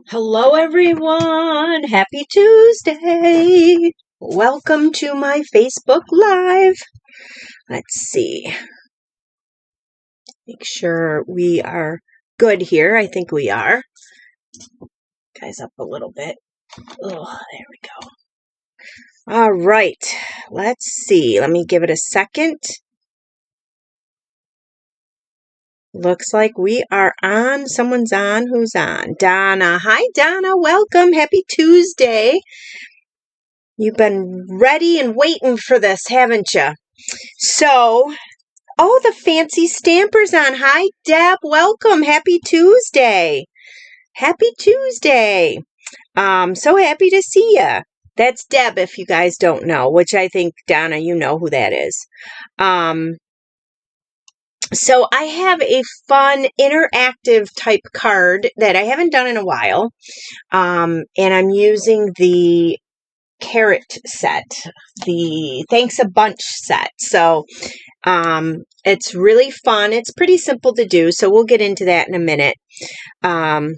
Hello, everyone. Happy Tuesday. Welcome to my Facebook Live. Let's see. Make sure we are good here. I think we are. Guys, up a little bit. Oh, there we go. All right. Let's see. Let me give it a second. Looks like we are on. Someone's on. Who's on? Donna. Hi, Donna. Welcome. Happy Tuesday. You've been ready and waiting for this, haven't you? So, oh, the fancy stamper's on. Hi, Deb. Welcome. Happy Tuesday. Happy Tuesday. So happy to see you. That's Deb, if you guys don't know, which I think, Donna, you know who that is. So I have a fun interactive type card that I haven't done in a while. And I'm using the carrot set, the Thanks a Bunch set. So it's really fun. It's pretty simple to do, so we'll get into that in a minute. Let's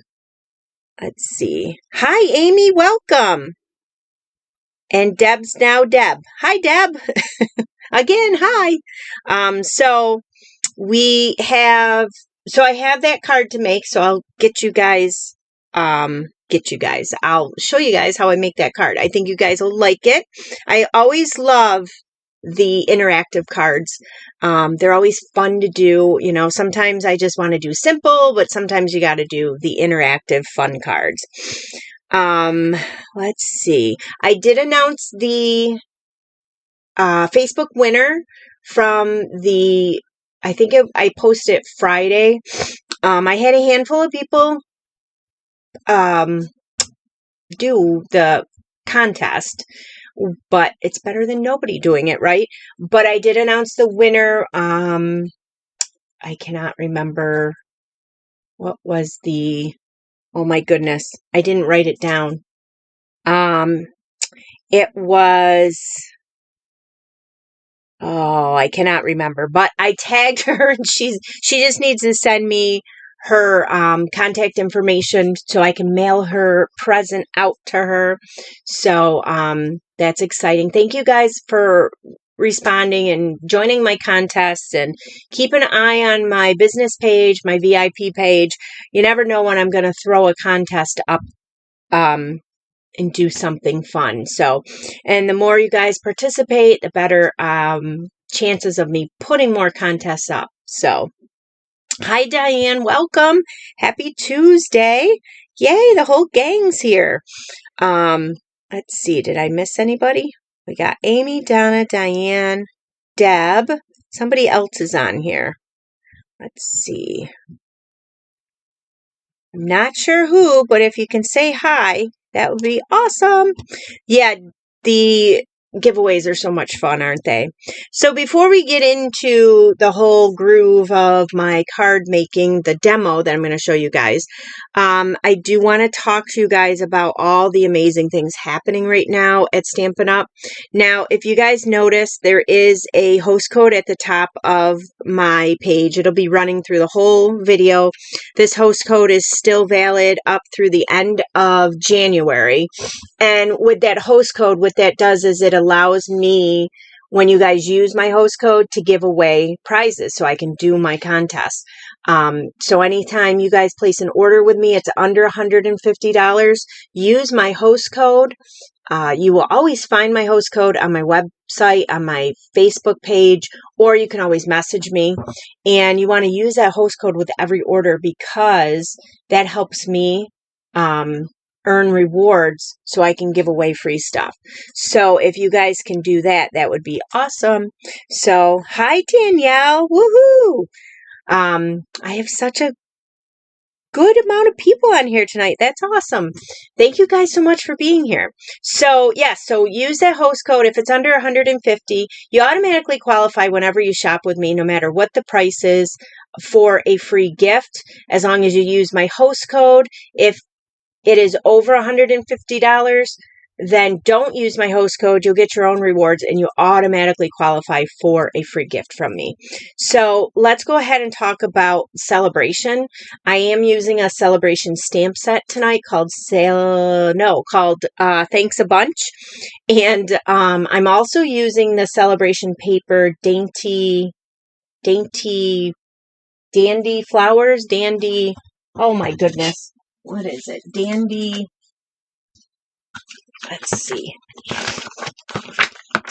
see. Hi, Amy. Welcome. And Deb's now Deb. Hi, Deb. Again, hi. So I have that card to make, so I'll get you guys. I'll show you guys how I make that card. I think you guys will like it. I always love the interactive cards. They're always fun to do. You know, sometimes I just want to do simple, but sometimes you got to do the interactive fun cards. Let's see. I did announce the Facebook winner from the, I posted it Friday. I had a handful of people do the contest, but it's better than nobody doing it, right? But I did announce the winner. I cannot remember what was oh my goodness, I didn't write it down. It was, I cannot remember, but I tagged her and she just needs to send me her contact information so I can mail her present out to her. So that's exciting. Thank you guys for responding and joining my contests, and keep an eye on my business page, my VIP page. You never know when I'm going to throw a contest up and do something fun. So, and the more you guys participate, the better chances of me putting more contests up. So, hi, Diane. Welcome. Happy Tuesday. Yay, the whole gang's here. Let's see. Did I miss anybody? We got Amy, Donna, Diane, Deb. Somebody else is on here. Let's see. I'm not sure who, but if you can say hi, that would be awesome. Yeah, the giveaways are so much fun, aren't they? So before we get into the whole groove of my card making, the demo that I'm going to show you guys, I do want to talk to you guys about all the amazing things happening right now at Stampin' Up. Now, if you guys notice, there is a host code at the top of my page. It'll be running through the whole video. This host code is still valid up through the end of January. And with that host code, what that does is it allows me, when you guys use my host code, to give away prizes so I can do my contest. So anytime you guys place an order with me, it's under $150. Use my host code. You will always find my host code on my website, on my Facebook page, or you can always message me. And you want to use that host code with every order because that helps me earn rewards so I can give away free stuff. So if you guys can do that, that would be awesome. So, hi, Danielle. Woohoo! I have such a good amount of people on here tonight. That's awesome. Thank you guys so much for being here. So, so use that host code. If it's under 150, you automatically qualify whenever you shop with me, no matter what the price is, for a free gift, as long as you use my host code. If it is over $150, then don't use my host code. You'll get your own rewards and you automatically qualify for a free gift from me. So let's go ahead and talk about Celebration. I am using a Celebration stamp set tonight called Thanks a Bunch. And I'm also using the Celebration paper Dandy Flowers, Dandy, oh my goodness, what is it? Dandy, let's see.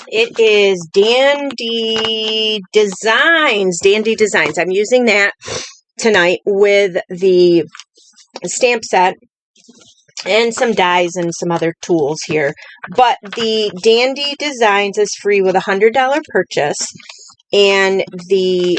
It is Dandy Designs. I'm using that tonight with the stamp set and some dies and some other tools here. But the Dandy Designs is free with a $100 purchase, and the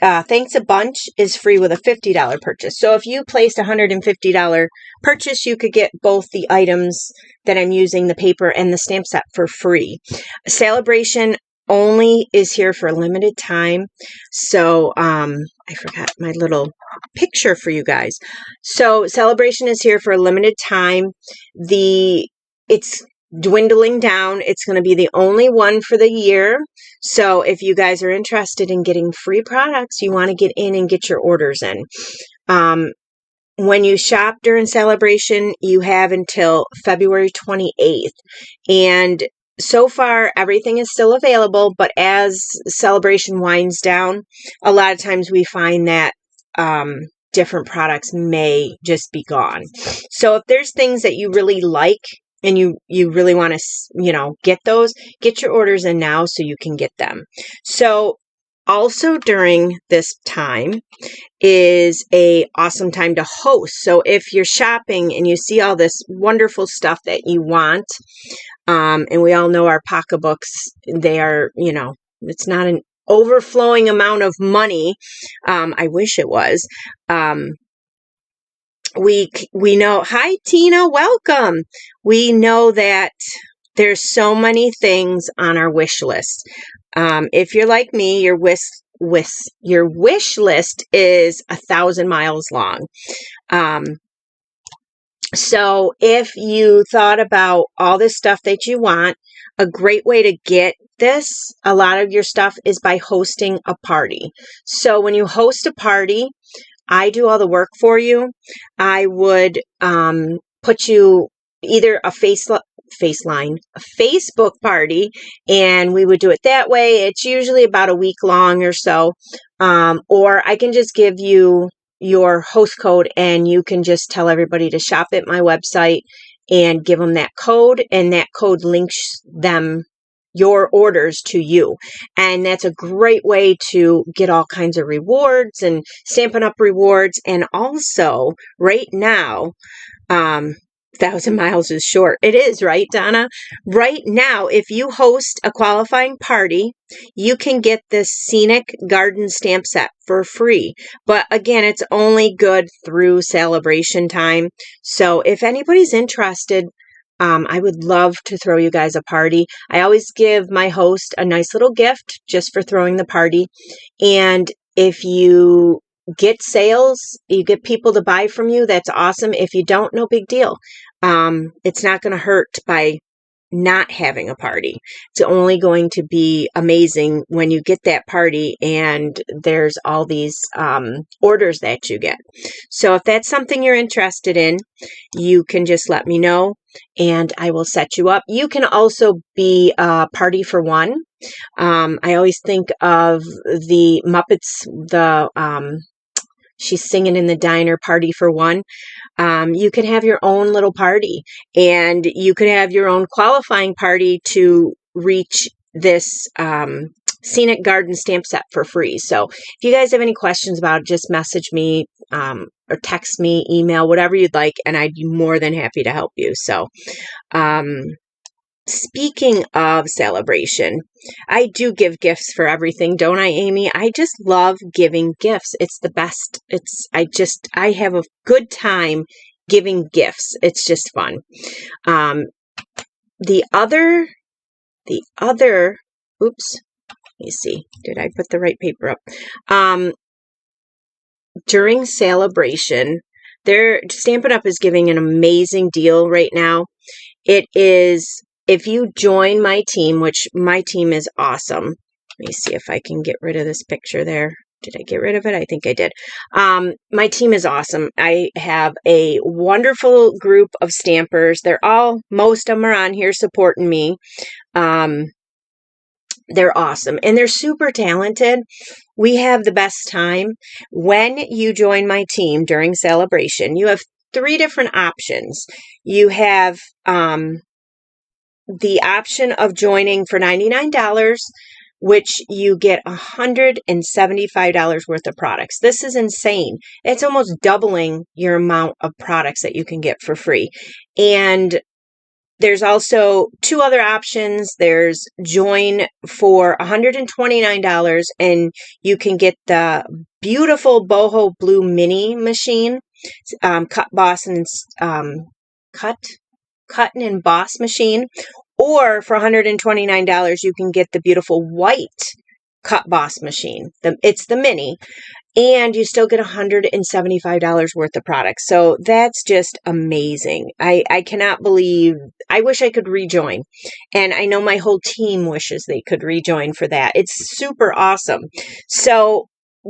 Thanks a Bunch is free with a $50 purchase. So if you placed a $150 purchase, you could get both the items that I'm using, the paper and the stamp set, for free. Celebration only is here for a limited time. So I forgot my little picture for you guys. So Celebration is here for a limited time. It's dwindling down. It's going to be the only one for the year. So if you guys are interested in getting free products, you want to get in and get your orders in. When you shop during Celebration, you have until February 28th. And so far, everything is still available, but as Celebration winds down, a lot of times we find that different products may just be gone. So if there's things that you really like and you really want to, get your orders in now so you can get them. So also during this time is a awesome time to host. So if you're shopping and you see all this wonderful stuff that you want, and we all know our pocketbooks, they are, it's not an overflowing amount of money. I wish it was. We know, hi Tina, welcome. We know that there's so many things on our wish list. If you're like me, your wish list is 1,000 miles long. So if you thought about all this stuff that you want, a great way to get a lot of your stuff is by hosting a party. So when you host a party, I do all the work for you. I would put you either a Facebook party, and we would do it that way. It's usually about a week long or so. Or I can just give you your host code and you can just tell everybody to shop at my website and give them that code, and that code links your orders to you. And that's a great way to get all kinds of rewards and Stampin' Up! Rewards. And also right now, 1,000 miles is short. It is, right, Donna? Right now, if you host a qualifying party, you can get this Scenic Garden stamp set for free. But again, it's only good through Celebration time. So if anybody's interested, I would love to throw you guys a party. I always give my host a nice little gift just for throwing the party. And if you get sales, you get people to buy from you, that's awesome. If you don't, no big deal. It's not going to hurt by not having a party. It's only going to be amazing when you get that party and there's all these orders that you get. So if that's something you're interested in, you can just let me know and I will set you up. You can also be a party for one. I always think of the Muppets, She's Singing in the Diner, Party for One. You can have your own little party, and you could have your own qualifying party to reach this Scenic Garden stamp set for free. So if you guys have any questions about it, just message me or text me, email, whatever you'd like, and I'd be more than happy to help you. So speaking of Celebration, I do give gifts for everything, don't I, Amy? I just love giving gifts. It's the best. I have a good time giving gifts. It's just fun. The other, oops, let me see. Did I put the right paper up? During Celebration, Stampin' Up! Is giving an amazing deal right now. it is, if you join my team, which my team is awesome. Let me see if I can get rid of this picture there. Did I get rid of it? I think I did. My team is awesome. I have a wonderful group of stampers. Most of them are on here supporting me. They're awesome and they're super talented. We have the best time. When you join my team during celebration, you have 3 different options. You have the option of joining for $99, which you get $175 worth of products. This is insane. It's almost doubling your amount of products that you can get for free. And there's also 2 other options. There's join for $129 and you can get the beautiful boho blue mini machine, cut and emboss machine. Or for $129, you can get the beautiful white cut boss machine. It's the mini. And you still get $175 worth of products. So that's just amazing. I cannot believe, I wish I could rejoin. And I know my whole team wishes they could rejoin for that. It's super awesome. So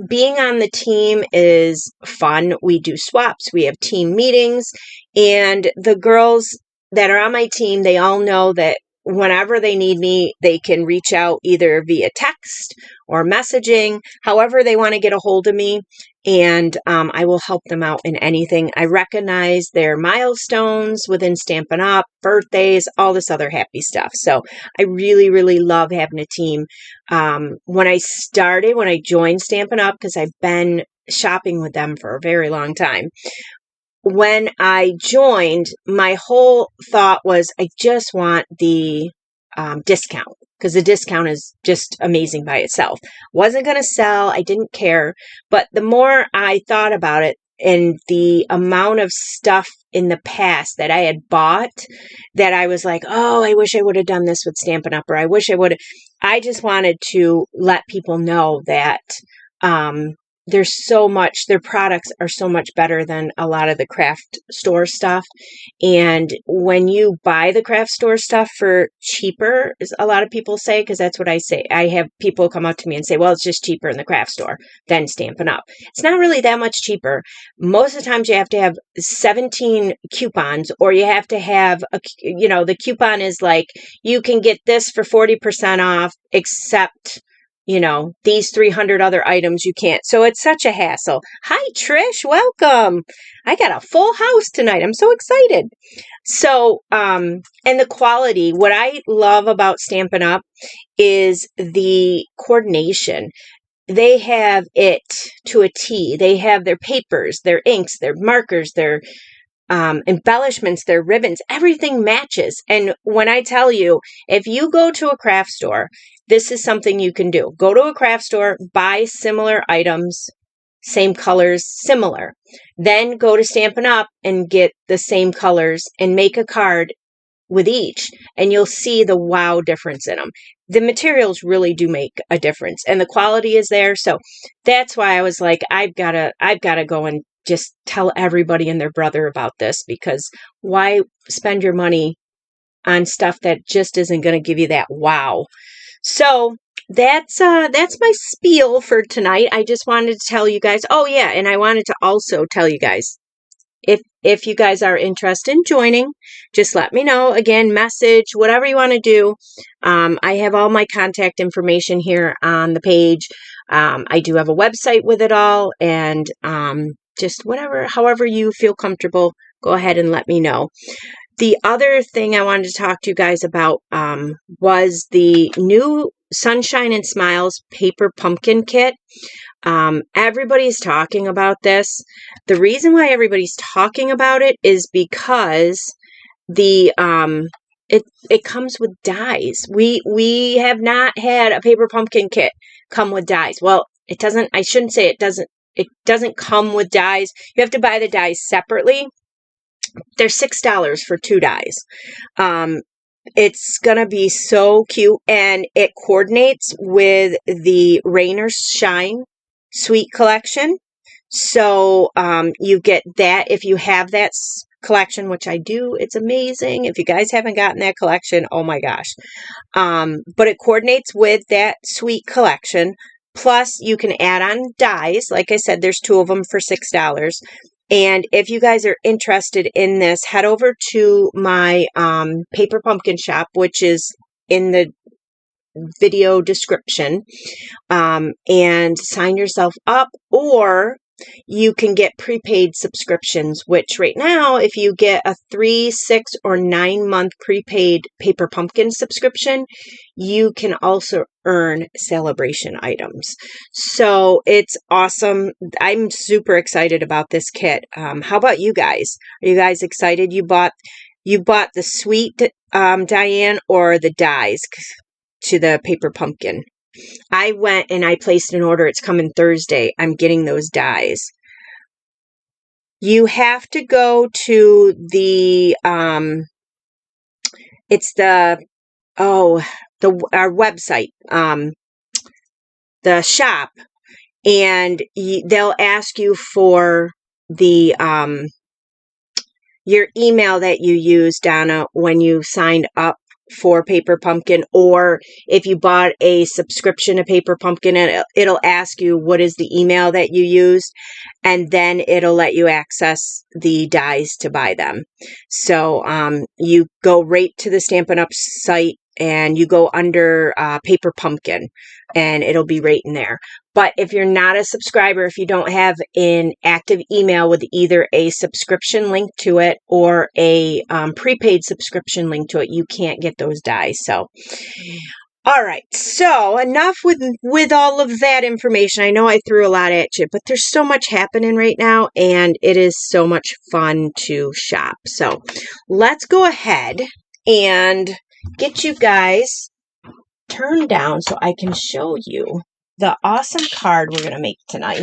being on the team is fun. We do swaps. We have team meetings. And the girls that are on my team, they all know that whenever they need me, they can reach out either via text or messaging, however they want to get a hold of me, and I will help them out in anything. I recognize their milestones within Stampin' Up, birthdays, all this other happy stuff. So I really, really love having a team. When I joined Stampin' Up, because I've been shopping with them for a very long time, when I joined, my whole thought was I just want the discount, because the discount is just amazing by itself. Wasn't going to sell. I didn't care. But the more I thought about it and the amount of stuff in the past that I had bought, that I was like, oh, I wish I would have done this with Stampin' Up, or I wish I would have. I just wanted to let people know that there's so much, their products are so much better than a lot of the craft store stuff. And when you buy the craft store stuff for cheaper, as a lot of people say, because that's what I say. I have people come up to me and say, well, it's just cheaper in the craft store than Stampin' Up. It's not really that much cheaper. Most of the times you have to have 17 coupons, or you have to have, the coupon is like, you can get this for 40% off, except these 300 other items you can't. So it's such a hassle. Hi, Trish. Welcome. I got a full house tonight. I'm so excited. So, and the quality, what I love about Stampin' Up is the coordination. They have it to a T. They have their papers, their inks, their markers, their embellishments, their ribbons, everything matches. And when I tell you, if you go to a craft store, this is something you can do. Go to a craft store, buy similar items, same colors, similar. Then go to Stampin' Up and get the same colors and make a card with each, and you'll see the wow difference in them. The materials really do make a difference, and the quality is there. So that's why I was like, I've gotta go and just tell everybody and their brother about this, because why spend your money on stuff that just isn't going to give you that wow? So that's my spiel for tonight. I just wanted to tell you guys. Oh yeah, and I wanted to also tell you guys, if you guys are interested in joining, just let me know. Again, message, whatever you want to do. I have all my contact information here on the page. I do have a website with it all, and just however you feel comfortable, go ahead and let me know. The other thing I wanted to talk to you guys about was the new Sunshine and Smiles paper pumpkin kit. Everybody's talking about this. The reason why everybody's talking about it is because it comes with dies. We have not had a paper pumpkin kit come with dies. Well, it doesn't. I shouldn't say it doesn't. It doesn't come with dies. You have to buy the dies separately. They're $6 for 2 dies. It's going to be so cute, and it coordinates with the Rain or Shine Sweet collection. So you get that if you have that collection, which I do. It's amazing. If you guys haven't gotten that collection, oh my gosh. But it coordinates with that sweet collection. Plus, you can add on dies. Like I said, there's 2 of them for $6. And if you guys are interested in this, head over to my Paper Pumpkin shop, which is in the video description, and sign yourself up, or you can get prepaid subscriptions, which right now, if you get a 3, 6, or 9-month prepaid Paper Pumpkin subscription, you can also earn celebration items. So it's awesome. I'm super excited about this kit. How about you guys? Are you guys excited? You bought the sweet Diane or the dies to the Paper Pumpkin? I went and I placed an order. It's coming Thursday. I'm getting those dies. You have to go to the it's the our website, the shop, and they'll ask you for the your email that you used, Donna, when you signed up for Paper Pumpkin, or if you bought a subscription to Paper Pumpkin, and it'll ask you what is the email that you used, and then it'll let you access the dies to buy them. So you go right to the Stampin' Up site and you go under Paper Pumpkin, and it'll be right in there. But if you're not a subscriber, if you don't have an active email with either a subscription link to it or a prepaid subscription link to it, you can't get those dies. So, all right. So enough with all of that information. I know I threw a lot at you, but there's so much happening right now, and it is so much fun to shop. So let's go ahead and get you guys turned down so I can show you the awesome card we're going to make tonight.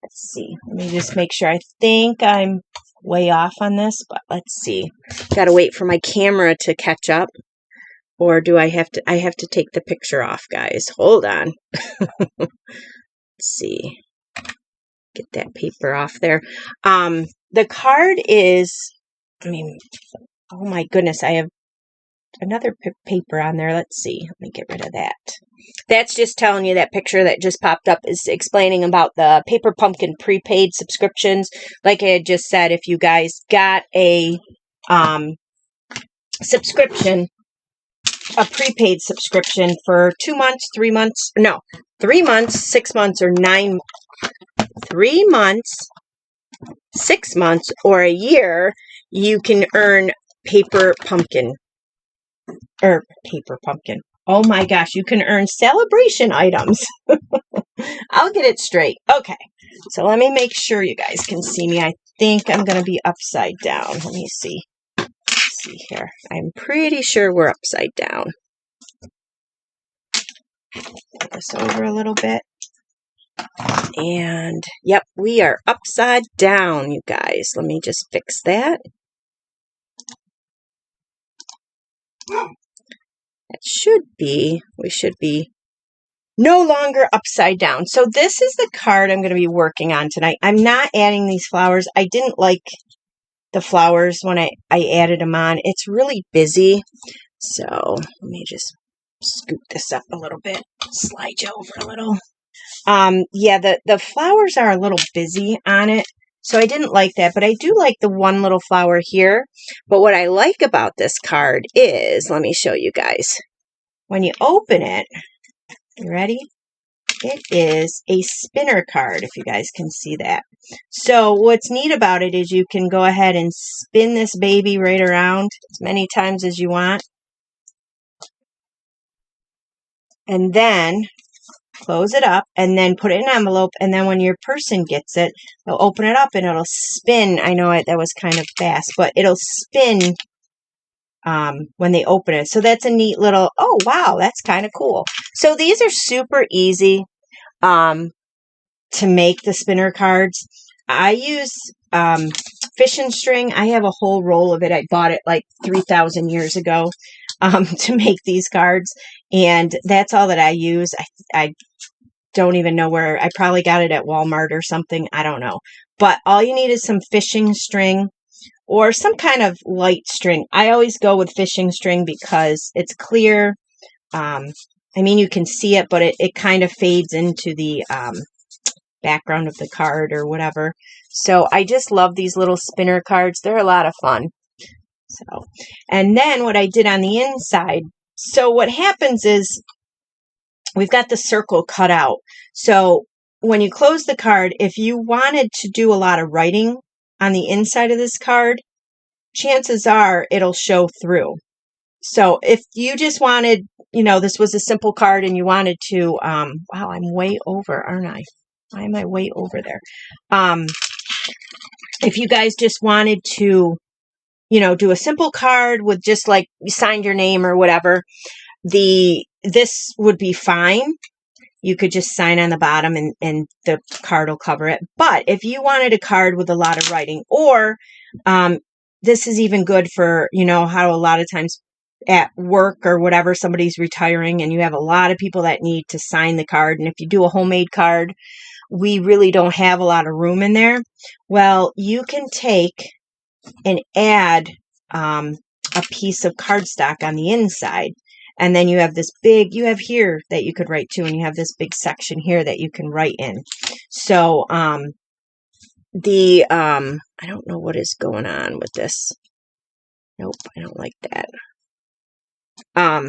Let's see. Let me just make sure. I think I'm way off on this, but let's see. Got to wait for my camera to catch up. Or do I have to take the picture off, guys? Hold on. Let's see. Get that paper off there. The card is, oh my goodness, I have another paper on there. Let's see. Let me get rid of that. That's just telling you, that picture that just popped up is explaining about the Paper Pumpkin prepaid subscriptions. Like I had just said, if you guys got a subscription, a prepaid subscription for 2 months, 3 months, 3 months, 6 months, or 3 months, 6 months, or a year, you can earn Paper Pumpkin. Oh my gosh, you can earn celebration items. I'll get it straight. Okay, so let me make sure you guys can see me. I think I'm going to be upside down. Let me see. Let's see here. I'm pretty sure we're upside down. Put this over a little bit. And, yep, we are upside down, you guys. Let me just fix that. We should be no longer upside down. So this is the card I'm going to be working on tonight. I'm not adding these flowers. I didn't like the flowers when I added them on. It's really busy. So let me just scoop this up a little bit, slide you over a little. Yeah, the flowers are a little busy on it. So I didn't like that, but I do like the one little flower here. But what I like about this card is, let me show you guys. When you open it, you ready? It is a spinner card, if you guys can see that. So what's neat about it is you can go ahead and spin this baby right around as many times as you want. And then close it up and then put it in an envelope. And then when your person gets it, they'll open it up and it'll spin. I know that was kind of fast, but it'll spin when they open it. So that's a neat little, oh, wow, that's kind of cool. So these are super easy to make, the spinner cards. I use fishing string. I have a whole roll of it. I bought it like 3,000 years ago to make these cards. And that's all that I use. I don't even know where. I probably got it at Walmart or something. I don't know. But all you need is some fishing string. or some kind of light string. I always go with fishing string because it's clear. I mean, you can see it, but it kind of fades into the background of the card or whatever. So I just love these little spinner cards. They're a lot of fun. So, and then what I did on the inside, so what happens is we've got the circle cut out. So when you close the card, if you wanted to do a lot of writing on the inside of this card, chances are it'll show through. So if you just wanted, this was a simple card and you wanted to, wow, I'm way over, aren't I? Why am I way over there? If you guys just wanted to, do a simple card with just like you signed your name or whatever, this would be fine. You could just sign on the bottom and the card will cover it. But if you wanted a card with a lot of writing, or this is even good for, how a lot of times at work or whatever, somebody's retiring and you have a lot of people that need to sign the card. And if you do a homemade card, we really don't have a lot of room in there. Well, you can take and add a piece of cardstock on the inside. And then you have this you have here that you could write to, and you have this big section here that you can write in. So, I don't know what is going on with this. Nope, I don't like that. Let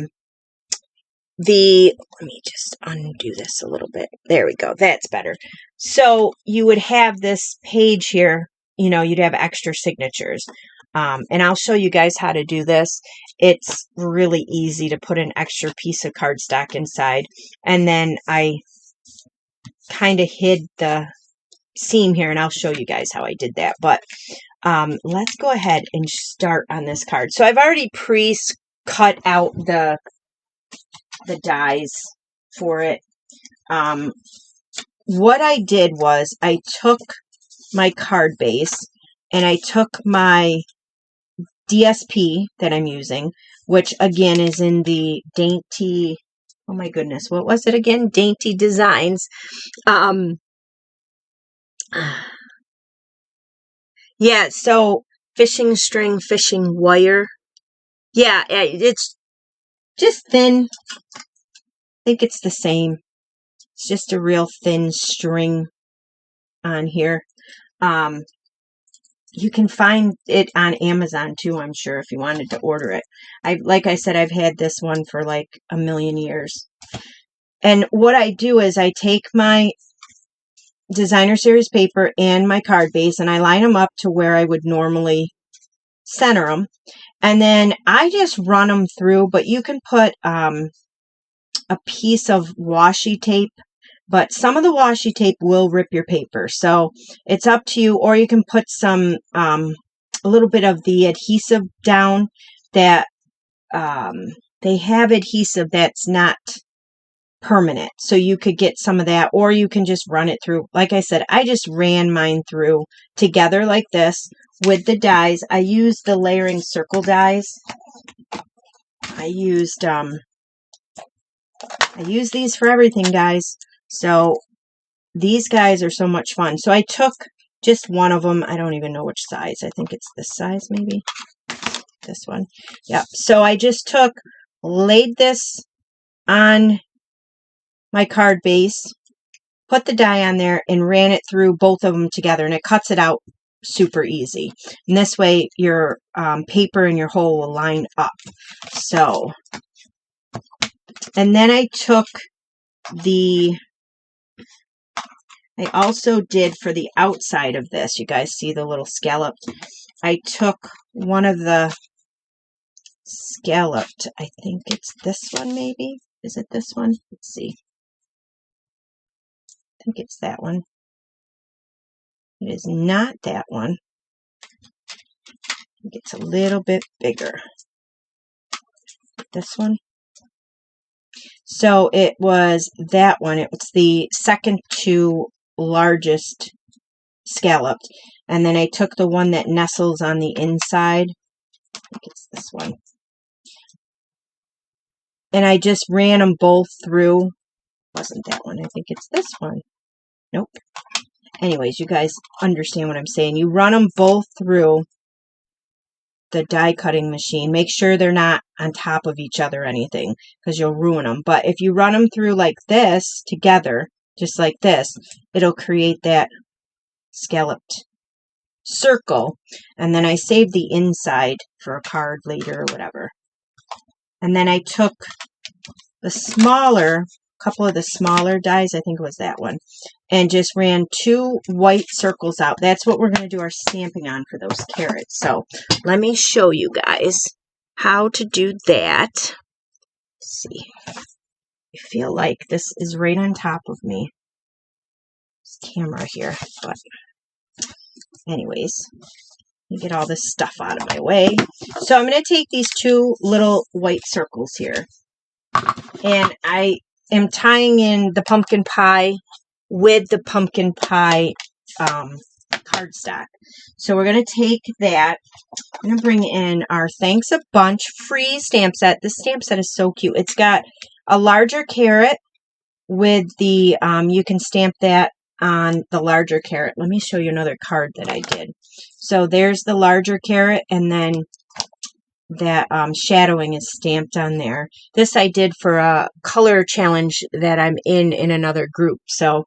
me just undo this a little bit. There we go. That's better. So you would have this page here, you'd have extra signatures. And I'll show you guys how to do this. It's really easy to put an extra piece of cardstock inside. And then I kind of hid the seam here, and I'll show you guys how I did that. But let's go ahead and start on this card. So I've already cut out the dies for it. What I did was I took my card base and I took my DSP that I'm using, which again is in the Dainty, oh my goodness, what was it again? Dandy Designs. Yeah, so fishing string, fishing wire. Yeah, it's just thin. I think it's the same. It's just a real thin string on here. You can find it on Amazon too, I'm sure, if you wanted to order it. Like I said, I've had this one for like a million years. And what I do is I take my designer series paper and my card base and I line them up to where I would normally center them. And then I just run them through, but you can put a piece of washi tape, but some of the washi tape will rip your paper. So it's up to you, or you can put some, a little bit of the adhesive down that, they have adhesive that's not permanent. So you could get some of that, or you can just run it through. Like I said, I just ran mine through together like this with the dies. I used the layering circle dies. I used these for everything, guys. So these guys are so much fun. So I took just one of them. I don't even know which size. I think it's this size, maybe. This one. Yeah. So I just laid this on my card base, put the die on there, and ran it through both of them together. And it cuts it out super easy. And this way your paper and your hole will line up. So, and then I took I also did for the outside of this, you guys see the little scalloped, I took one of the scalloped, I think it's this one maybe, is it this one? Let's see, I think it's that one. It is not that one. I think it's a little bit bigger. This one. So it was that one. It was the second to largest scalloped. And then I took the one that nestles on the inside. I think it's this one. And I just ran them both through. Wasn't that one? I think it's this one. Nope. Anyways, you guys understand what I'm saying. You run them both through the die cutting machine. Make sure they're not on top of each other or anything, because you'll ruin them. But if you run them through like this together, just like this, it'll create that scalloped circle. And then I saved the inside for a card later or whatever. And then I took the couple of the smaller dies, I think it was that one, and just ran 2 white circles out. That's what we're going to do our stamping on for those carrots. So let me show you guys how to do that. Let's see. I feel like this is right on top of me. This camera here, but anyways, let me get all this stuff out of my way. So I'm going to take these 2 little white circles here, and I am tying in the pumpkin pie with the pumpkin pie cardstock. So we're going to take that. I'm going to bring in our Thanks a Bunch free stamp set. This stamp set is so cute. It's got a larger carrot with the, you can stamp that on the larger carrot. Let me show you another card that I did. So there's the larger carrot, and then that shadowing is stamped on there. This I did for a color challenge that I'm in another group. So,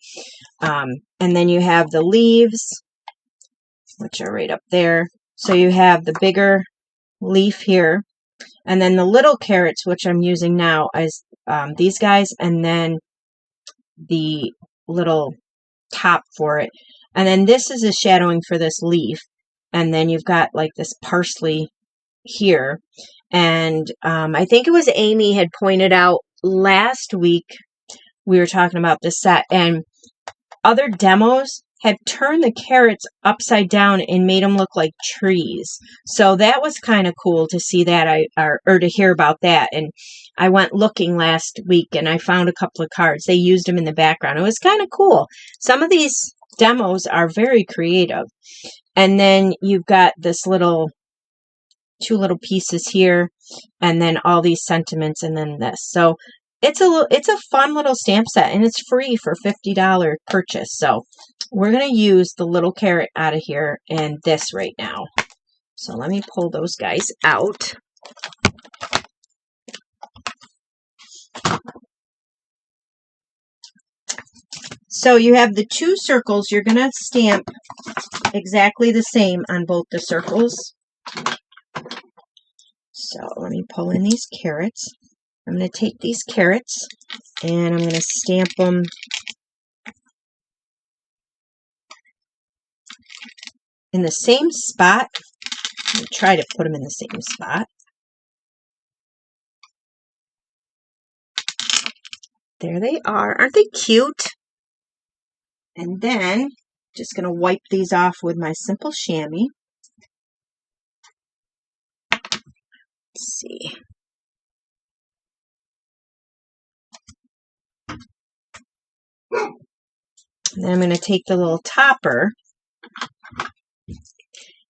and then you have the leaves, which are right up there. So you have the bigger leaf here, and then the little carrots, which I'm using now, is these guys, and then the little top for it. And then this is a shadowing for this leaf, and then you've got like this parsley here. And I think it was Amy had pointed out last week, we were talking about this set, and other demos had turned the carrots upside down and made them look like trees. So that was kind of cool to see that, or to hear about that. And I went looking last week and I found a couple of cards. They used them in the background. It was kind of cool. Some of these demos are very creative. And then you've got this 2 little pieces here, and then all these sentiments, and then this. So it's a fun little stamp set, and it's free for $50 purchase. So we're going to use the little carrot out of here and this right now. So let me pull those guys out. So you have the 2 circles. You're going to stamp exactly the same on both the circles. So let me pull in these carrots. I'm going to take these carrots and I'm going to stamp them in the same spot. I'm going to try to put them in the same spot. There they are. Aren't they cute? And then just going to wipe these off with my simple chamois. Let's see. And then I'm going to take the little topper,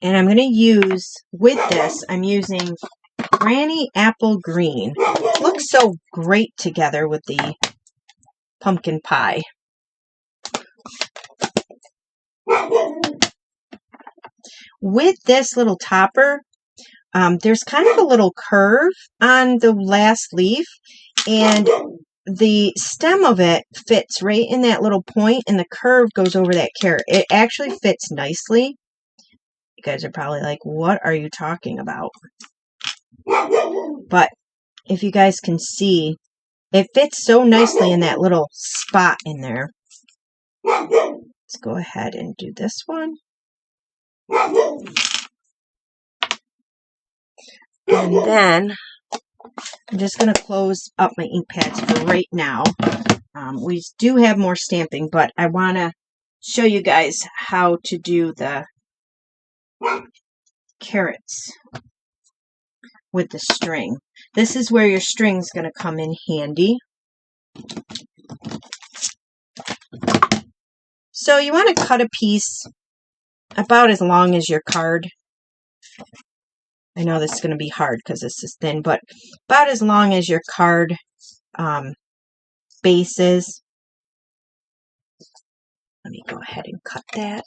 and I'm going to use, with this, I'm using Granny Apple Green. It looks so great together with the pumpkin pie. With this little topper, there's kind of a little curve on the last leaf, and the stem of it fits right in that little point, and the curve goes over that carrot. It actually fits nicely. You guys are probably like, what are you talking about? But if you guys can see, it fits so nicely in that little spot in there. Let's go ahead and do this one. And then I'm just going to close up my ink pads for right now. We do have more stamping, but I want to show you guys how to do the carrots with the string. This is where your string is going to come in handy. So you want to cut a piece about as long as your card. I know this is going to be hard because this is thin, but about as long as your card base is. Let me go ahead and cut that.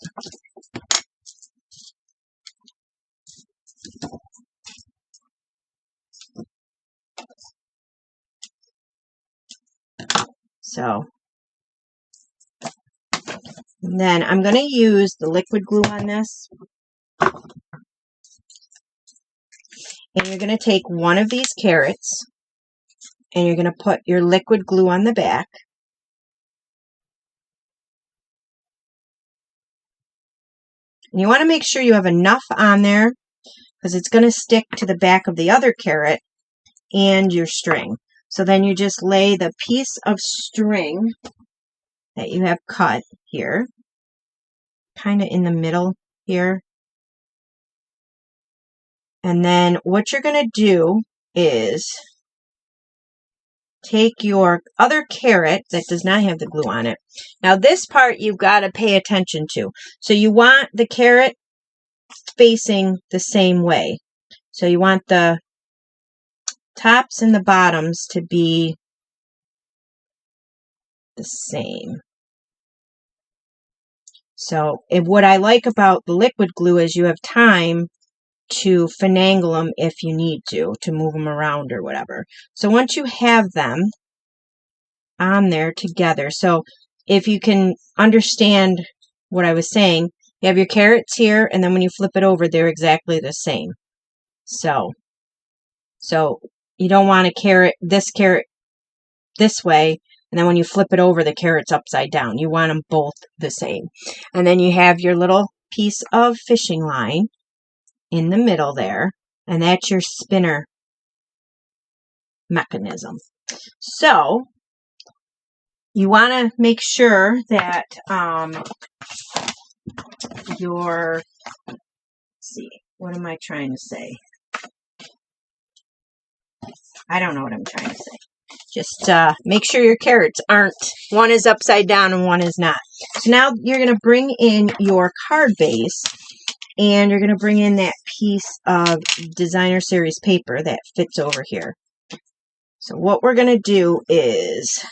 So, and then I'm going to use the liquid glue on this. And you're going to take one of these carrots and you're going to put your liquid glue on the back. And you want to make sure you have enough on there because it's going to stick to the back of the other carrot and your string. So then you just lay the piece of string that you have cut here, kind of in the middle here. And then what you're going to do is take your other carrot that does not have the glue on it. Now this part you've got to pay attention to. So you want the carrot facing the same way. So you want the tops and the bottoms to be the same. So what I like about the liquid glue is you have time to finagle them if you need to move them around or whatever. So once you have them on there together, so if you can understand what I was saying, you have your carrots here, and then when you flip it over, they're exactly the same. So you don't want a carrot this way, and then when you flip it over, the carrot's upside down. You want them both the same. And then you have your little piece of fishing line in the middle there, and that's your spinner mechanism. So you want to make sure that let's see, what am I trying to say? I don't know what I'm trying to say. Just make sure your carrots aren't, one is upside down and one is not. So now you're going to bring in your card base, and you're going to bring in that piece of designer series paper that fits over here. So what we're going to do is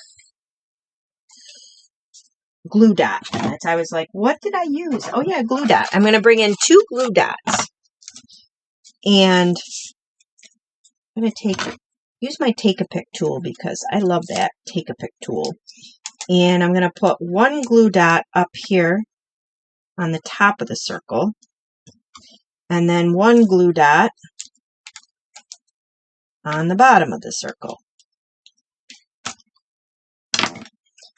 glue dot. I was like, what did I use? Oh yeah, glue dot. I'm going to bring in 2 glue dots, and I'm going to use my Take-A-Pick tool because I love that Take-A-Pick tool. And I'm going to put 1 glue dot up here on the top of the circle, and then 1 glue dot on the bottom of the circle.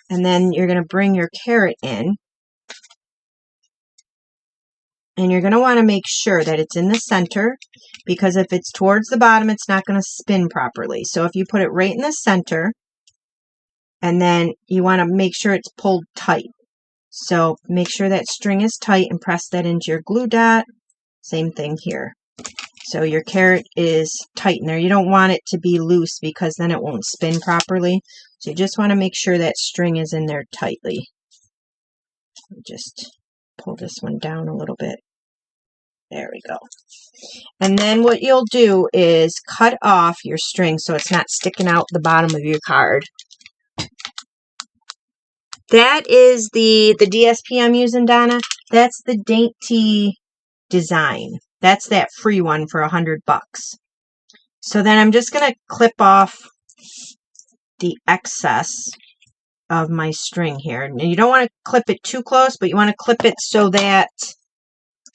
And then you're going to bring your carrot in, and you're going to want to make sure that it's in the center, because if it's towards the bottom, it's not going to spin properly. So if you put it right in the center, and then you want to make sure it's pulled tight. So make sure that string is tight and press that into your glue dot. Same thing here. So your carrot is tight in there. You don't want it to be loose because then it won't spin properly. So you just want to make sure that string is in there tightly. Just pull this one down a little bit. There we go. And then what you'll do is cut off your string so it's not sticking out the bottom of your card. That is the DSP I'm using, Donna. That's the Dandy Design. That's that free one for $100. So then I'm just going to clip off the excess of my string here. And you don't want to clip it too close, but you want to clip it so that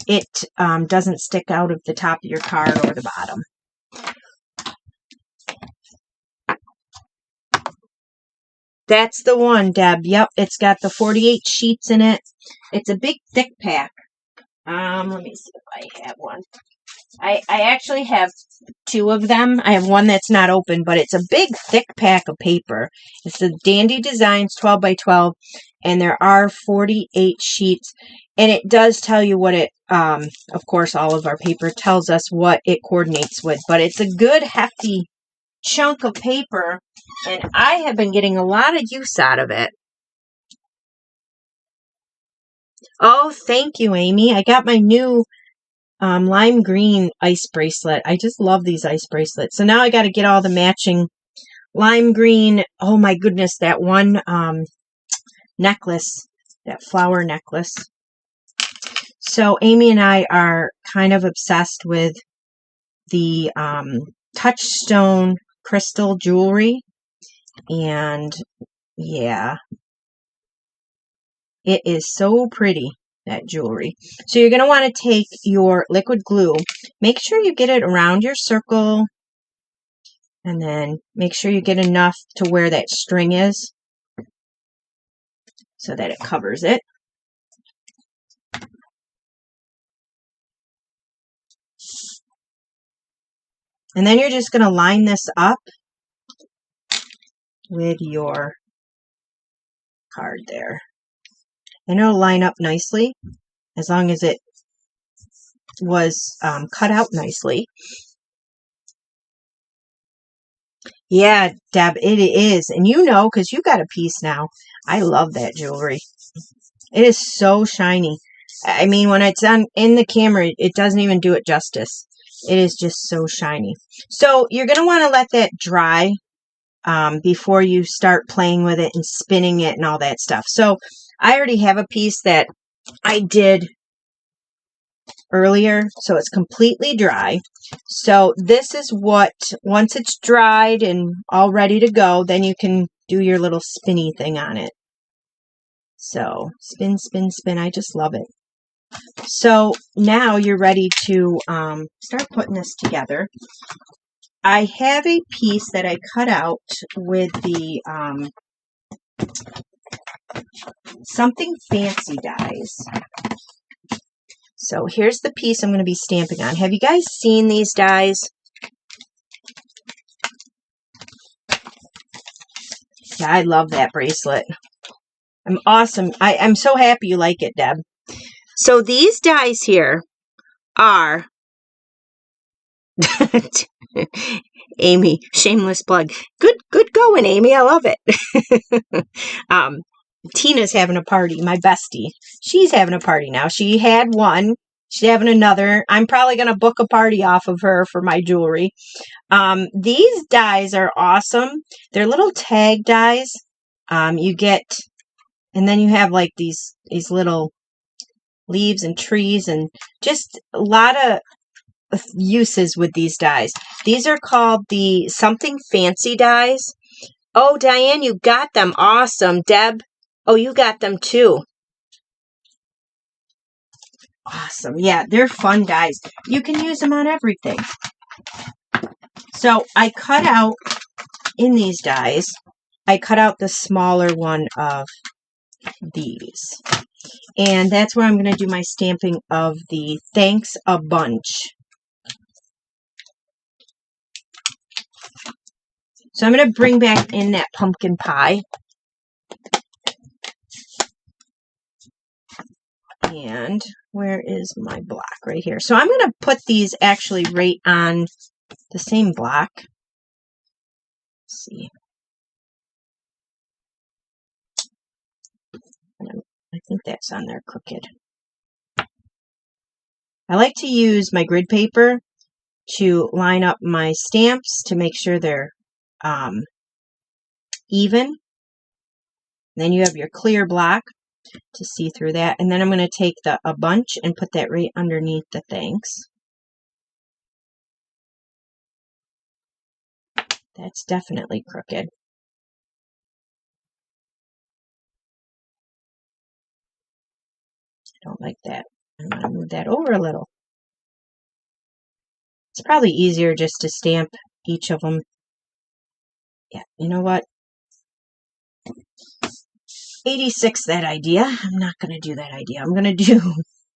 it doesn't stick out of the top of your card or the bottom. That's the one, Deb. Yep, it's got the 48 sheets in it. It's a big, thick pack. Let me see if I have one. I actually have 2 of them. I have one that's not open, but it's a big, thick pack of paper. It's the Dandy Designs 12 by 12, and there are 48 sheets. And it does tell you what it, of course, all of our paper tells us what it coordinates with. But it's a good, hefty chunk of paper, and I have been getting a lot of use out of it. Oh, thank you, Amy. I got my new lime green ice bracelet. I just love these ice bracelets. So now I got to get all the matching lime green. Oh my goodness, that one necklace, that flower necklace. So Amy and I are kind of obsessed with the touchstone crystal jewelry, and Yeah, it is so pretty, that jewelry. So you're going to want to take your liquid glue. Make sure you get it around your circle. And then make sure you get enough to where that string is so that it covers it. And then you're just going to line this up with your card there. And it'll line up nicely as long as it was cut out nicely. Yeah, Deb, it is. And you know, because you got a piece now. I love that jewelry. It is so shiny. I mean, when it's on in the camera, it doesn't even do it justice. It is just so shiny. So you're going to want to let that dry before you start playing with it and spinning it and all that stuff. So I already have a piece that I did earlier, so it's completely dry. So this is what, once it's dried and all ready to go, then you can do your little spinny thing on it. So spin, spin, spin. I just love it. So now you're ready to start putting this together. I have a piece that I cut out with the Something Fancy dies. So here's the piece I'm going to be stamping on. Have you guys seen these dies? Yeah, I love that bracelet. I'm awesome. I'm so happy you like it, Deb. So these dies here are Amy, shameless plug. Good going, Amy. I love it. Tina's having a party, my bestie. She's having a party now. She had one. She's having another. I'm probably going to book a party off of her for my jewelry. These dies are awesome. They're little tag dies. You get, and then you have like these little leaves and trees and just a lot of uses with these dies. These are called the Something Fancy dies. Oh, Diane, you got them. Awesome. Deb, oh, you got them too. Awesome. Yeah, they're fun dies. You can use them on everything. So I cut out, in these dies, I cut out the smaller one of these. And that's where I'm going to do my stamping of the Thanks a Bunch. So I'm going to bring back in that pumpkin pie. And where is my block? Right here. So I'm going to put these actually right on the same block. Let's see. I think that's on there crooked. I like to use my grid paper to line up my stamps to make sure they're even. Then you have your clear block to see through that. And then I'm going to take a bunch and put that right underneath the thanks. That's definitely crooked. I don't like that. I'm going to move that over a little. It's probably easier just to stamp each of them. Yeah, you know what? 86 that idea. I'm not going to do that idea. I'm going to do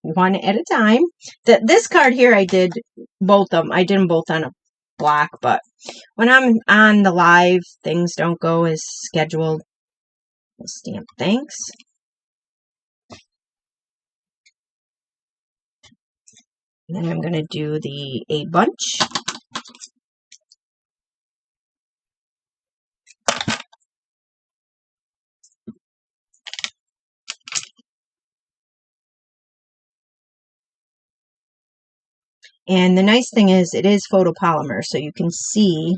one at a time. This card here, I did both of them. I did them both on a block, but when I'm on the live, things don't go as scheduled. We'll stamp thanks. And then I'm going to do a bunch. And the nice thing is it is photopolymer, so you can see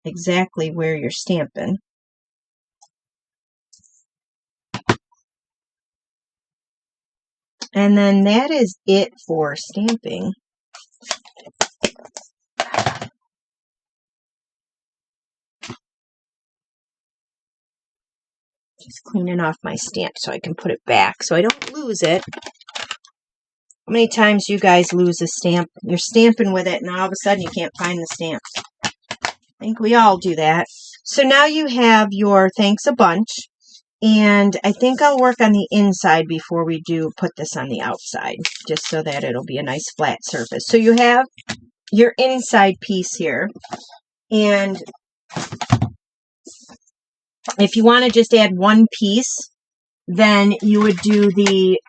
exactly where you're stamping. And then that is it for stamping. Just cleaning off my stamp so I can put it back so I don't lose it. How many times you guys lose a stamp? You're stamping with it and all of a sudden you can't find the stamp. I think we all do that. So now you have your thanks a bunch. And I think I'll work on the inside before we do put this on the outside, just so that it'll be a nice flat surface. So you have your inside piece here. And if you want to just add one piece, then you would do the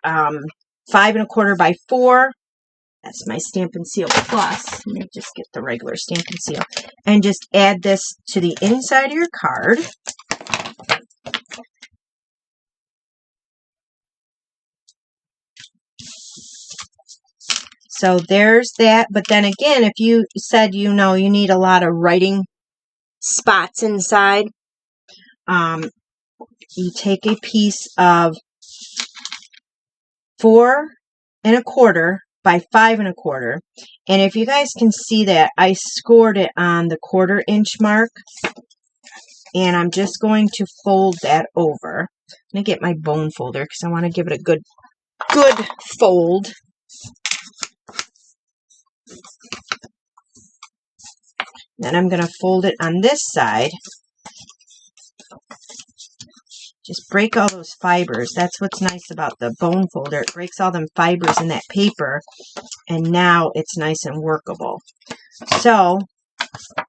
5 1/4 by 4. That's my Stampin' Seal Plus. Let me just get the regular Stampin' Seal. And just add this to the inside of your card. So there's that. But then again, if you said, you need a lot of writing spots inside, you take a piece of 4 1/4 by 5 1/4. And if you guys can see that, I scored it on the 1/4 inch mark. And I'm just going to fold that over. I'm going to get my bone folder because I want to give it a good fold. Then I'm going to fold it on this side. Just break all those fibers. That's what's nice about the bone folder. It breaks all them fibers in that paper, and now it's nice and workable. So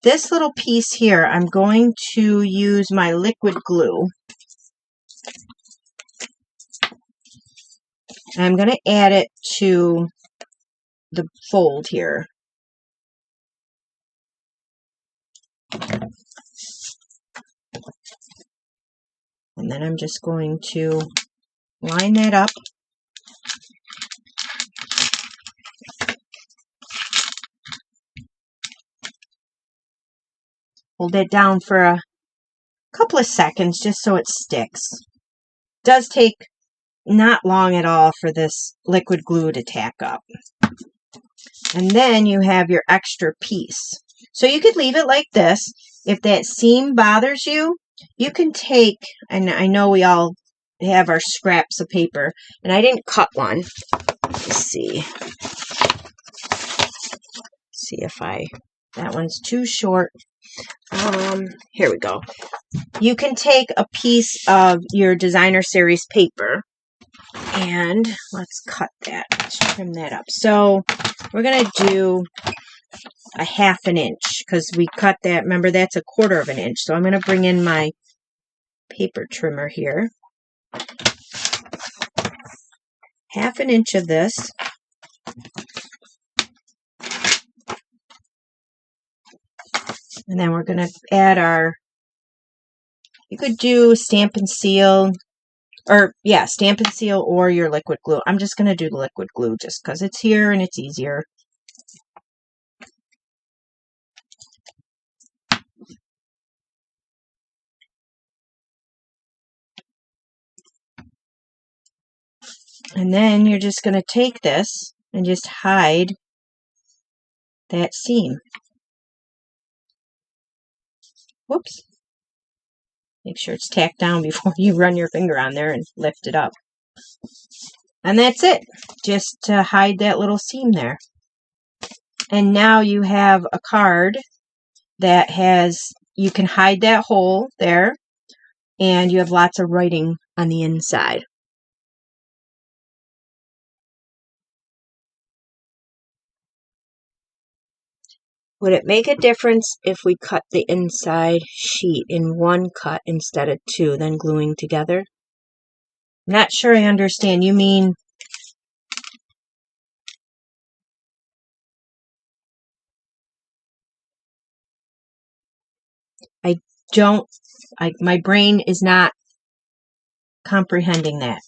this little piece here, I'm going to use my liquid glue. And I'm going to add it to the fold here. And then I'm just going to line that up. Hold it down for a couple of seconds just so it sticks. It does take not long at all for this liquid glue to tack up. And then you have your extra piece. So you could leave it like this. If that seam bothers you, you can take, and I know we all have our scraps of paper, and I didn't cut one. Let's see. See if that one's too short. Here we go. You can take a piece of your designer series paper, and let's cut that. Let's trim that up. So we're going to do a 1/2 inch because we cut that. Remember, that's a 1/4 inch. So I'm going to bring in my paper trimmer here. 1/2 inch of this. And then we're going to add you could do Stampin' Seal, Stampin' Seal or your liquid glue. I'm just going to do the liquid glue just because it's here and it's easier. And then you're just going to take this and just hide that seam. Whoops. Make sure it's tacked down before you run your finger on there and lift it up. And that's it. Just to hide that little seam there. And now you have a card that you can hide that hole there, and you have lots of writing on the inside. Would it make a difference if we cut the inside sheet in one cut instead of 2, then gluing together? Not sure I understand. You mean my brain is not comprehending that.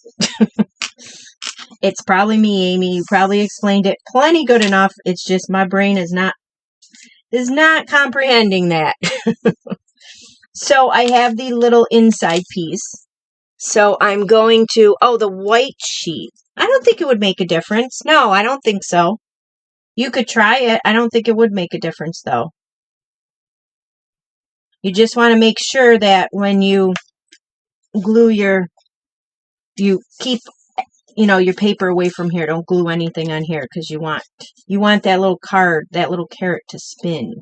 It's probably me, Amy. You probably explained it plenty good enough. It's just my brain is not comprehending that. So I have the little inside piece. So I'm going to, the white sheet. I don't think it would make a difference. No, I don't think so. You could try it. I don't think it would make a difference though. You just want to make sure that when you glue you keep, your paper away from here. Don't glue anything on here because you want that little card, that little carrot to spin.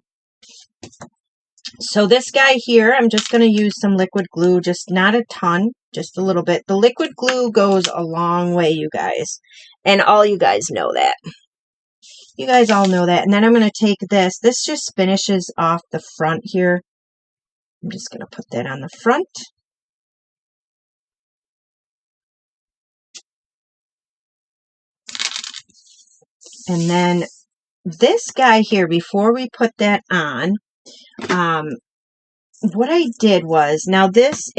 So this guy here, I'm just going to use some liquid glue, just not a ton, just a little bit. The liquid glue goes a long way, you guys. And all you guys know that. You guys all know that. And then I'm going to take this. This just finishes off the front here. I'm just going to put that on the front. And then this guy here, before we put that on, what I did was, now this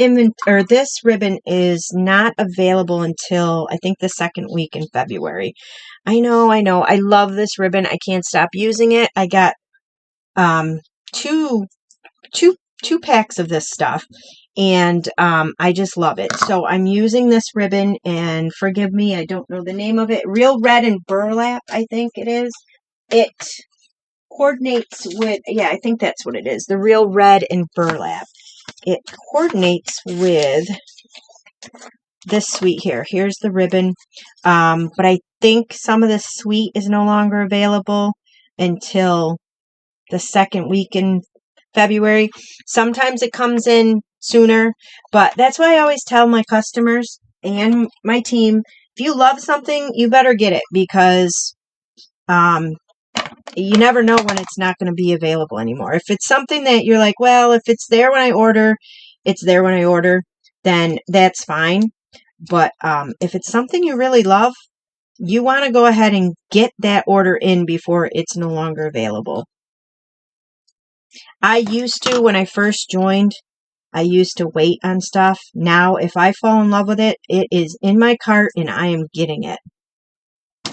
ribbon is not available until I think the second week in February. I know. I love this ribbon. I can't stop using it. I got two packs of this stuff, and I just love it. So I'm using this ribbon, and forgive me, I don't know the name of it. Real Red and Burlap, I think it is. It coordinates with, yeah, I think that's what it is. The Real Red and Burlap. It coordinates with this suite here. Here's the ribbon. But I think some of this suite is no longer available until the second week in February. Sometimes it comes in sooner, but that's why I always tell my customers and my team, if you love something, you better get it, because you never know when it's not going to be available anymore. If it's something that you're like, well, if it's there when I order, it's there when I order, then that's fine. But if it's something you really love, you want to go ahead and get that order in before it's no longer available. I used to, when I first joined, I used to wait on stuff. Now, if I fall in love with it, it is in my cart and I am getting it.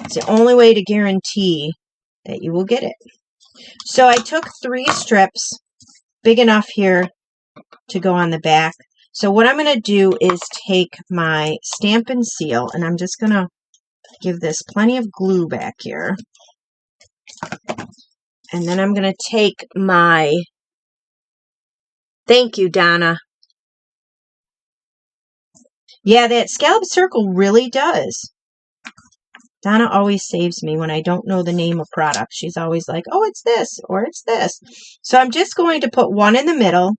It's the only way to guarantee that you will get it. So I took 3 strips, big enough here to go on the back. So what I'm going to do is take my Stamp and Seal, and I'm just going to give this plenty of glue back here. And then I'm going to take my, thank you, Donna. Yeah, that scallop circle really does. Donna always saves me when I don't know the name of products. She's always like, oh, it's this, or it's this. So I'm just going to put one in the middle.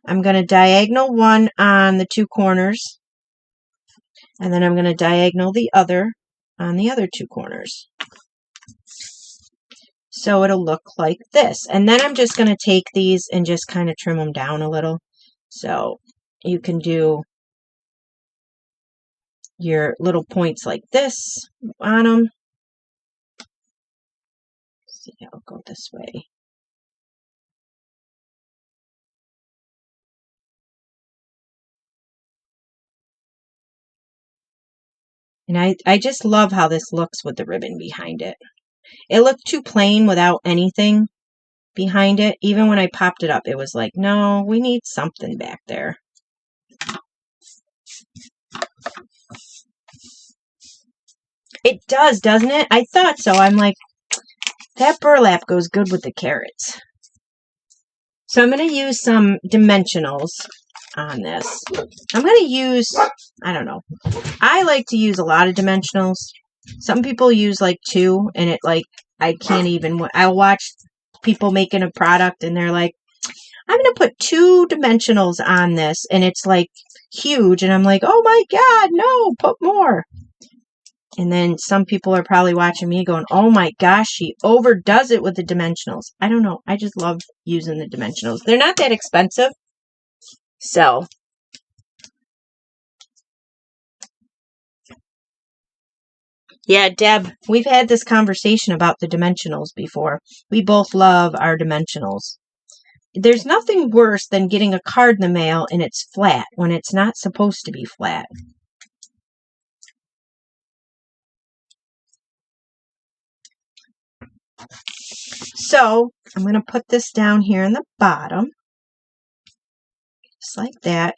I'm going to diagonal one on the 2 corners. And then I'm going to diagonal the other on the other 2 corners. So it'll look like this. And then I'm just going to take these and just kind of trim them down a little. So you can do your little points like this on them. Let's see, I'll go this way. And I just love how this looks with the ribbon behind it. It looked too plain without anything behind it. Even when I popped it up, it was like, no, we need something back there. It does, doesn't it? I thought so. I'm like, that burlap goes good with the carrots. So I'm going to use some dimensionals on this. I'm going to use, I don't know. I like to use a lot of dimensionals. Some people use like 2, and it like, I can't even, I'll watch people making a product and they're like, I'm going to put 2 dimensionals on this, and it's like huge. And I'm like, oh my God, no, put more. And then some people are probably watching me going, oh my gosh, she overdoes it with the dimensionals. I don't know. I just love using the dimensionals. They're not that expensive. So, yeah, Deb, we've had this conversation about the dimensionals before. We both love our dimensionals. There's nothing worse than getting a card in the mail and it's flat when it's not supposed to be flat. So I'm going to put this down here in the bottom, just like that.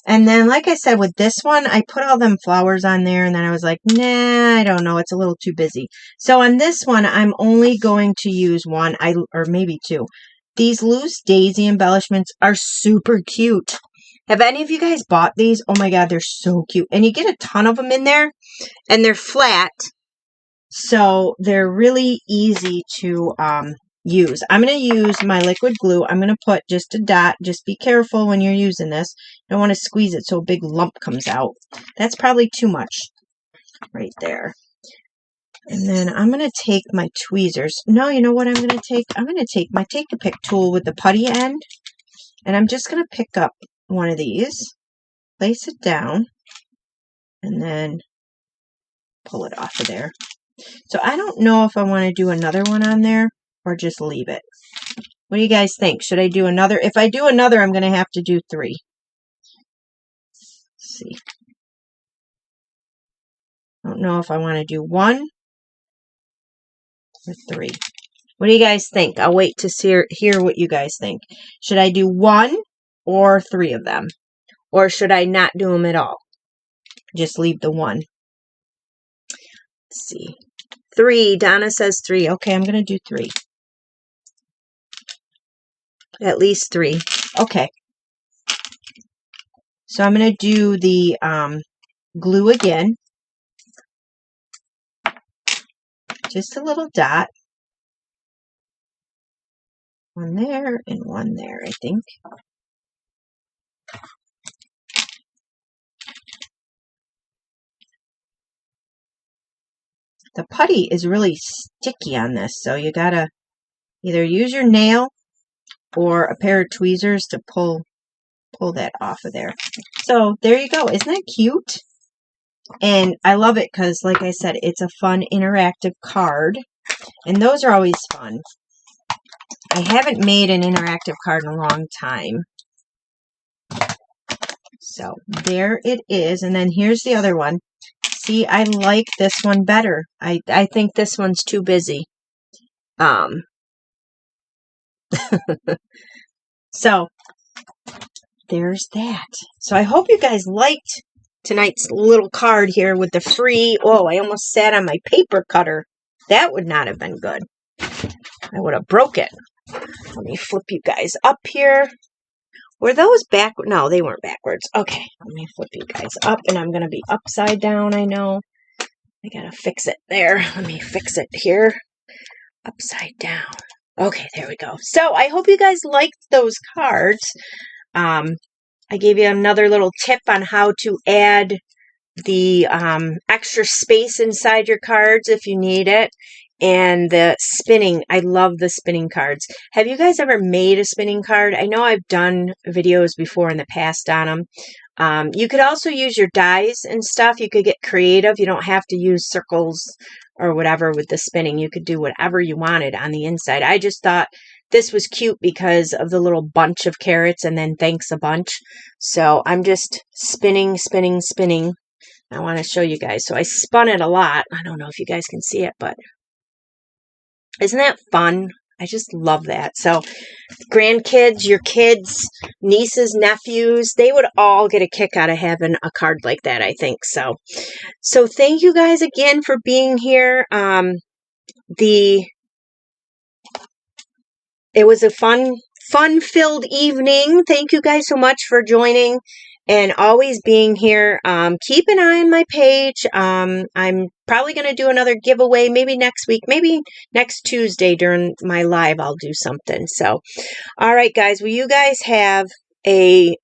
And then, like I said, with this one, I put all them flowers on there, and then I was like, nah, I don't know, it's a little too busy. So on this one, I'm only going to use 1, or maybe 2. These loose daisy embellishments are super cute. Have any of you guys bought these? Oh my God, they're so cute. And you get a ton of them in there, and they're flat, so they're really easy to use. I'm going to use my liquid glue. I'm going to put just a dot. Just be careful when you're using this. You don't want to squeeze it so a big lump comes out. That's probably too much right there. And then I'm going to take my tweezers. No, you know what I'm going to take? I'm going to take my Take-A-Pick tool with the putty end. And I'm just going to pick up one of these, place it down, and then pull it off of there. So I don't know if I want to do another one on there or just leave it. What do you guys think? Should I do another? If I do another, I'm going to have to do 3. Let's see. I don't know if I want to do 1 or 3. What do you guys think? I'll wait to hear what you guys think. Should I do 1 or 3 of them? Or should I not do them at all? Just leave the 1. Let's see. 3. Donna says 3. Okay, I'm going to do 3. At least 3. Okay. So I'm going to do the glue again. Just a little dot. 1 there and 1 there, I think. The putty is really sticky on this, so you gotta either use your nail or a pair of tweezers to pull that off of there. So there you go. Isn't that cute? And I love it because, like I said, it's a fun interactive card. And those are always fun. I haven't made an interactive card in a long time. So there it is. And then here's the other one. See, I like this one better. I think this one's too busy. So there's that. So I hope you guys liked tonight's little card here with the free. Oh, I almost sat on my paper cutter. That would not have been good. I would have broke it. Let me flip you guys up here. Were those backward? No, they weren't backwards. Okay, let me flip you guys up, and I'm going to be upside down, I know. I got to fix it there. Let me fix it here. Upside down. Okay, there we go. So I hope you guys liked those cards. I gave you another little tip on how to add the extra space inside your cards if you need it. And the spinning, I love the spinning cards. Have you guys ever made a spinning card? I know I've done videos before in the past on them. You could also use your dies and stuff. You could get creative. You don't have to use circles or whatever with the spinning. You could do whatever you wanted on the inside. I just thought this was cute because of the little bunch of carrots and then thanks a bunch. So I'm just spinning, spinning, spinning. I want to show you guys. So I spun it a lot. I don't know if you guys can see it, but isn't that fun? I just love that. So grandkids, your kids, nieces, nephews, they would all get a kick out of having a card like that, I think. So thank you guys again for being here. It was a fun-filled evening. Thank you guys so much for joining and always being here. Keep an eye on my page. I'm probably going to do another giveaway maybe next week, maybe next Tuesday during my live. I'll do something. So, all right, guys. Well, you guys have a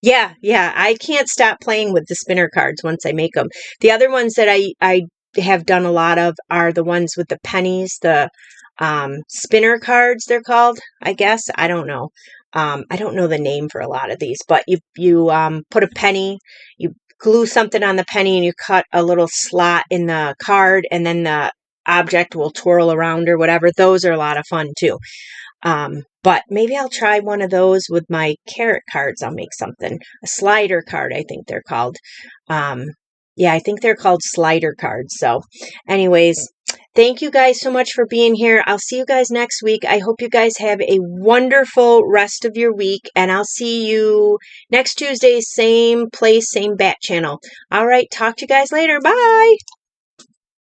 yeah. I can't stop playing with the spinner cards once I make them. The other ones that I have done a lot of are the ones with the pennies, the spinner cards they're called, I guess. I don't know. I don't know the name for a lot of these, but you put a penny, you glue something on the penny, and you cut a little slot in the card, and then the object will twirl around or whatever. Those are a lot of fun too. But maybe I'll try one of those with my carrot cards. I'll make something. A slider card, I think they're called. Yeah, I think they're called slider cards. So anyways, thank you guys so much for being here. I'll see you guys next week. I hope you guys have a wonderful rest of your week, and I'll see you next Tuesday, same place, same bat channel. All right, talk to you guys later. Bye.